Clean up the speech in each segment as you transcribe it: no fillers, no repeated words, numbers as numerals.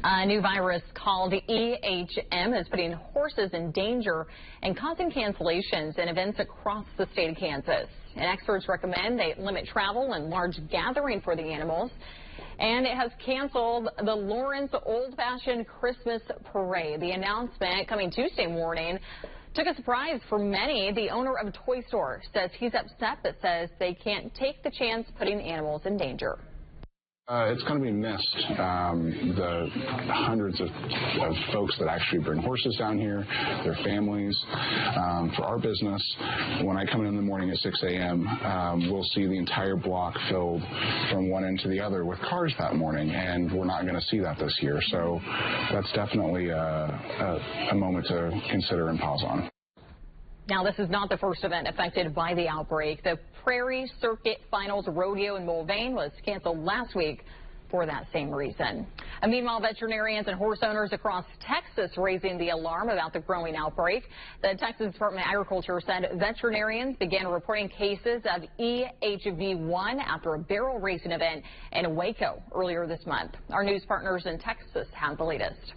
A new virus called EHM is putting horses in danger and causing cancellations in events across the state of Kansas. And experts recommend they limit travel and large gathering for the animals. And it has canceled the Lawrence Old-Fashioned Christmas Parade. The announcement coming Tuesday morning took a surprise for many. The owner of a toy store says he's upset but says they can't take the chance putting animals in danger. It's going to be missed. The hundreds of folks that actually bring horses down here, their families. For our business, when I come in the morning at 6 a.m., we'll see the entire block filled from one end to the other with cars that morning, and we're not going to see that this year. So that's definitely a moment to consider and pause on. Now, this is not the first event affected by the outbreak. The Prairie Circuit Finals Rodeo in Mulvane was canceled last week for that same reason. And meanwhile, veterinarians and horse owners across Texas raising the alarm about the growing outbreak. The Texas Department of Agriculture said veterinarians began reporting cases of EHV1 after a barrel racing event in Waco earlier this month. Our news partners in Texas have the latest.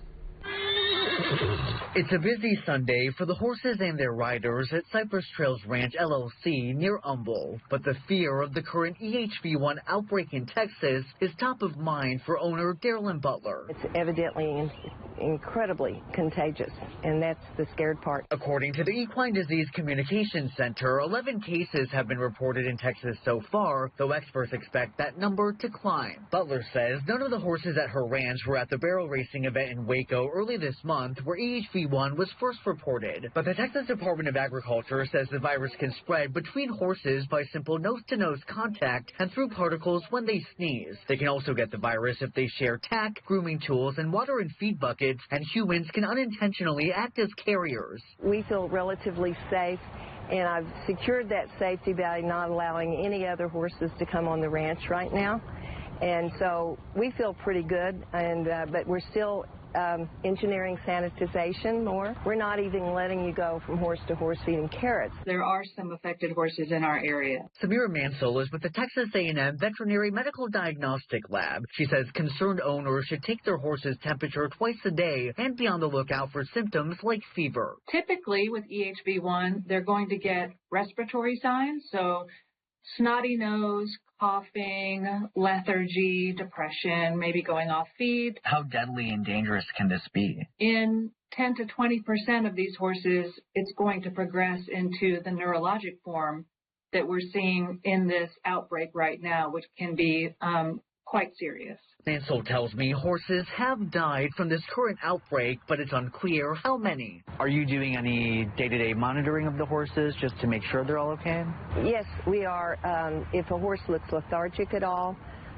It's a busy Sunday for the horses and their riders at Cypress Trails Ranch LLC near Humble. But the fear of the current EHV1 outbreak in Texas is top of mind for owner Darylyn Butler. It's evidently incredibly contagious, and that's the scared part. According to the Equine Disease Communication Center, 11 cases have been reported in Texas so far, though experts expect that number to climb. Butler says none of the horses at her ranch were at the barrel racing event in Waco early this month where EHV1 was first reported. But the Texas Department of Agriculture says the virus can spread between horses by simple nose-to-nose contact and through particles when they sneeze. They can also get the virus if they share tack, grooming tools, and water and feed buckets, and humans can unintentionally act as carriers. We feel relatively safe, and I've secured that safety by not allowing any other horses to come on the ranch right now. And so we feel pretty good, but we're still engineering sanitization more. We're not even letting you go from horse to horse feeding carrots. There are some affected horses in our area. Samira Mansell is with the Texas A&M Veterinary Medical Diagnostic Lab. She says concerned owners should take their horse's temperature twice a day and be on the lookout for symptoms like fever. Typically with EHV1, they're going to get respiratory signs, so snotty nose, coughing, lethargy, depression, maybe going off feed. How deadly and dangerous can this be? In 10 to 20% of these horses, it's going to progress into the neurologic form that we're seeing in this outbreak right now, which can be quite serious. Mansell tells me horses have died from this current outbreak, but it's unclear how many. Are you doing any day-to-day monitoring of the horses just to make sure they're all okay? Yes, we are. If a horse looks lethargic at all,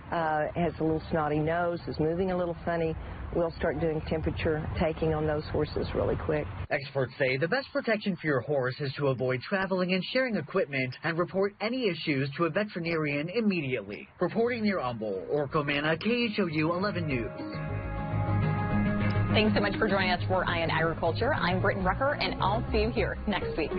has a little snotty nose, is moving a little funny, we'll start doing temperature taking on those horses really quick. Experts say the best protection for your horse is to avoid traveling and sharing equipment and report any issues to a veterinarian immediately. Reporting near Humble, Orko Manna, KHOU 11 News. Thanks so much for joining us for Eye on Agriculture. I'm Britton Rucker, and I'll see you here next week.